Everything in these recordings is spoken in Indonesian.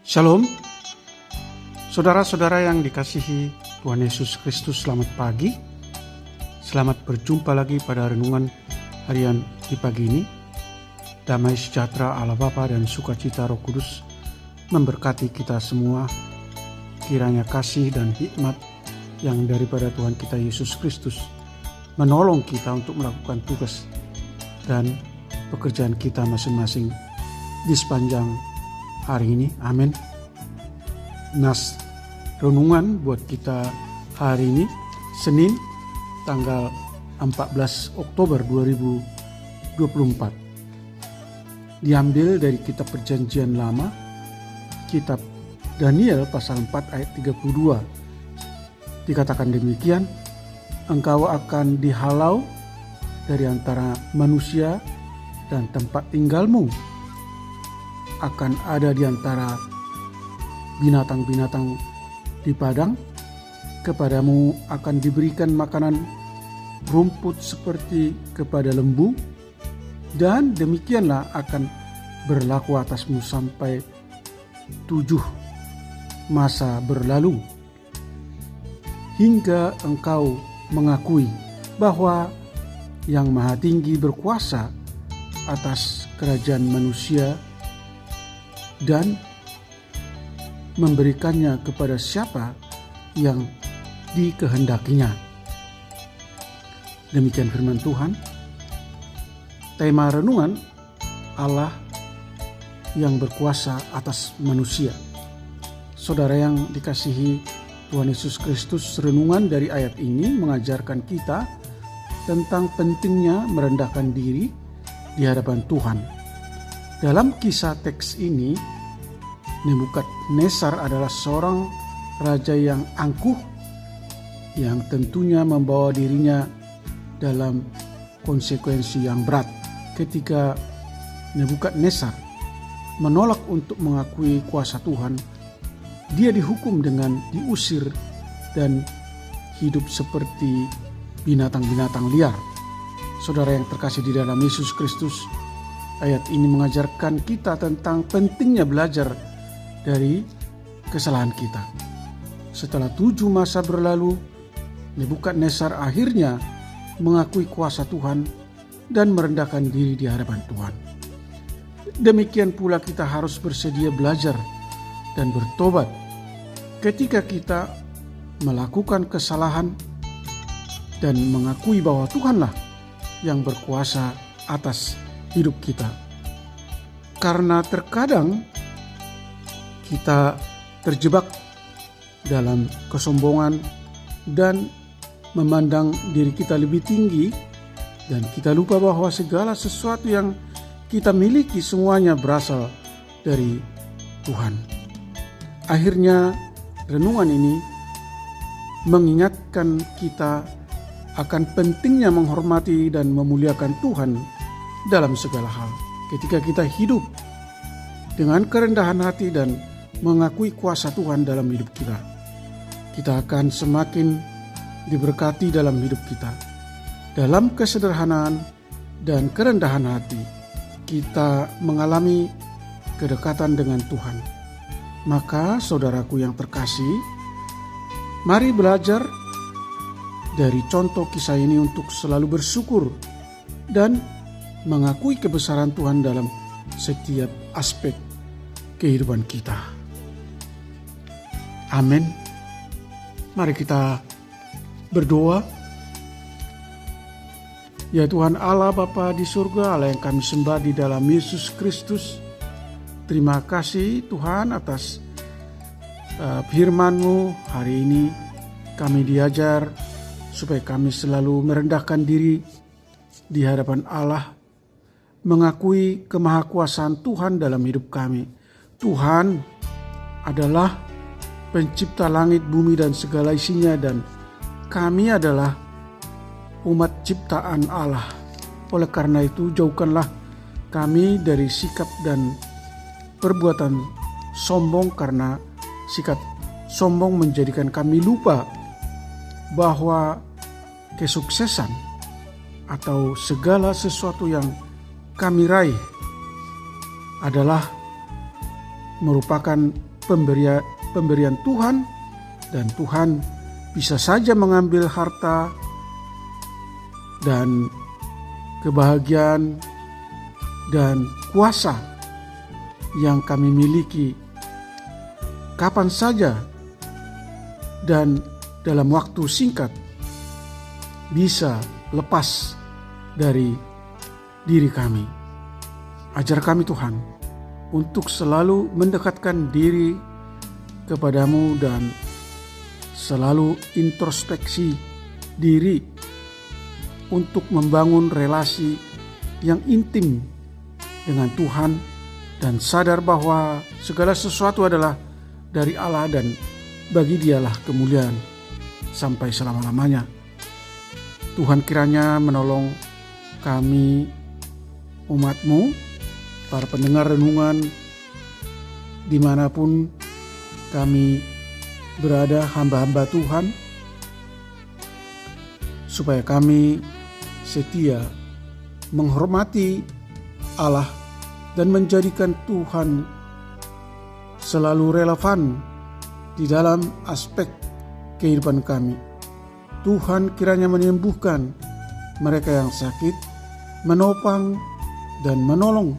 Shalom, saudara-saudara yang dikasihi Tuhan Yesus Kristus, selamat pagi. Selamat berjumpa lagi pada renungan harian di pagi ini. Damai sejahtera Allah Bapa dan sukacita Roh Kudus memberkati kita semua. Kiranya kasih dan hikmat yang daripada Tuhan kita Yesus Kristus menolong kita untuk melakukan tugas dan pekerjaan kita masing-masing di sepanjang hari ini. Amin. Nas renungan buat kita hari ini, Senin tanggal 14 Oktober 2024. Diambil dari kitab Perjanjian Lama, kitab Daniel pasal 4 ayat 32. Dikatakan demikian, engkau akan dihalau dari antara manusia dan tempat tinggalmu akan ada di antara binatang-binatang di padang. Kepadamu akan diberikan makanan rumput seperti kepada lembu, dan demikianlah akan berlaku atasmu sampai 7 masa berlalu, hingga engkau mengakui bahwa Yang Maha Tinggi berkuasa atas kerajaan manusia dan memberikannya kepada siapa yang dikehendakinya. Demikian firman Tuhan. Tema renungan, Allah yang berkuasa atas manusia. Saudara yang dikasihi Tuhan Yesus Kristus, renungan dari ayat ini mengajarkan kita tentang pentingnya merendahkan diri di hadapan Tuhan. Dalam kisah teks ini, Nebukadnezar adalah seorang raja yang angkuh, yang tentunya membawa dirinya dalam konsekuensi yang berat. Ketika Nebukadnezar menolak untuk mengakui kuasa Tuhan, dia dihukum dengan diusir dan hidup seperti binatang-binatang liar. Saudara yang terkasih di dalam Yesus Kristus, ayat ini mengajarkan kita tentang pentingnya belajar dari kesalahan kita. Setelah 7 masa berlalu, Nebukadnezar akhirnya mengakui kuasa Tuhan dan merendahkan diri di hadapan Tuhan. Demikian pula kita harus bersedia belajar dan bertobat ketika kita melakukan kesalahan dan mengakui bahwa Tuhanlah yang berkuasa atas hidup kita. Karena terkadang kita terjebak dalam kesombongan dan memandang diri kita lebih tinggi, dan kita lupa bahwa segala sesuatu yang kita miliki semuanya berasal dari Tuhan. Akhirnya renungan ini mengingatkan kita akan pentingnya menghormati dan memuliakan Tuhan dalam segala hal. Ketika kita hidup dengan kerendahan hati dan mengakui kuasa Tuhan dalam hidup kita, kita akan semakin diberkati dalam hidup kita. Dalam kesederhanaan dan kerendahan hati, kita mengalami kedekatan dengan Tuhan. Maka saudaraku yang terkasih, mari belajar dari contoh kisah ini untuk selalu bersyukur dan mengakui kebesaran Tuhan dalam setiap aspek kehidupan kita. Amin. Mari kita berdoa. Ya Tuhan Allah Bapa di surga, Allah yang kami sembah di dalam Yesus Kristus, terima kasih Tuhan atas firman-Mu. Hari ini kami diajar supaya kami selalu merendahkan diri di hadapan Allah, mengakui kemahakuasaan Tuhan dalam hidup kami. Tuhan adalah pencipta langit, bumi, dan segala isinya, dan kami adalah umat ciptaan Allah. Oleh karena itu, jauhkanlah kami dari sikap dan perbuatan sombong, karena sikap sombong menjadikan kami lupa bahwa kesuksesan atau segala sesuatu yang kami raih adalah merupakan pemberian Tuhan, dan Tuhan bisa saja mengambil harta dan kebahagiaan dan kuasa yang kami miliki kapan saja dan dalam waktu singkat bisa lepas dari diri kami. Ajar kami Tuhan untuk selalu mendekatkan diri kepadamu dan selalu introspeksi diri untuk membangun relasi yang intim dengan Tuhan dan sadar bahwa segala sesuatu adalah dari Allah dan bagi Dialah kemuliaan sampai selama-lamanya. Tuhan kiranya menolong kami umat-Mu, para pendengar renungan dimanapun kami berada, hamba-hamba Tuhan, supaya kami setia menghormati Allah dan menjadikan Tuhan selalu relevan di dalam aspek kehidupan kami. Tuhan kiranya menyembuhkan mereka yang sakit, menopang dan menolong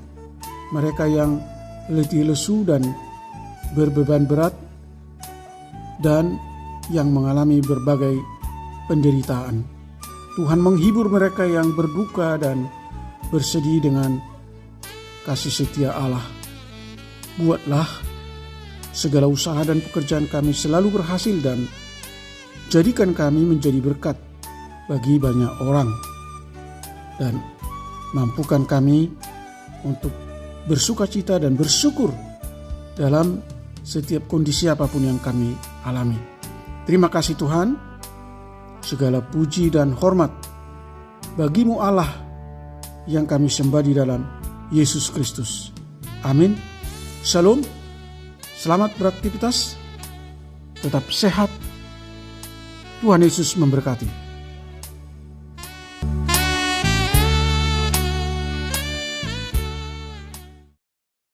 mereka yang letih lesu dan berbeban berat, dan yang mengalami berbagai penderitaan. Tuhan menghibur mereka yang berduka dan bersedih dengan kasih setia Allah. Buatlah segala usaha dan pekerjaan kami selalu berhasil dan jadikan kami menjadi berkat bagi banyak orang, dan mampukan kami untuk bersukacita dan bersyukur dalam setiap kondisi apapun yang kami alami. Terima kasih Tuhan, segala puji dan hormat bagi-Mu Allah yang kami sembah di dalam Yesus Kristus. Amin. Shalom. Selamat beraktivitas. Tetap sehat. Tuhan Yesus memberkati.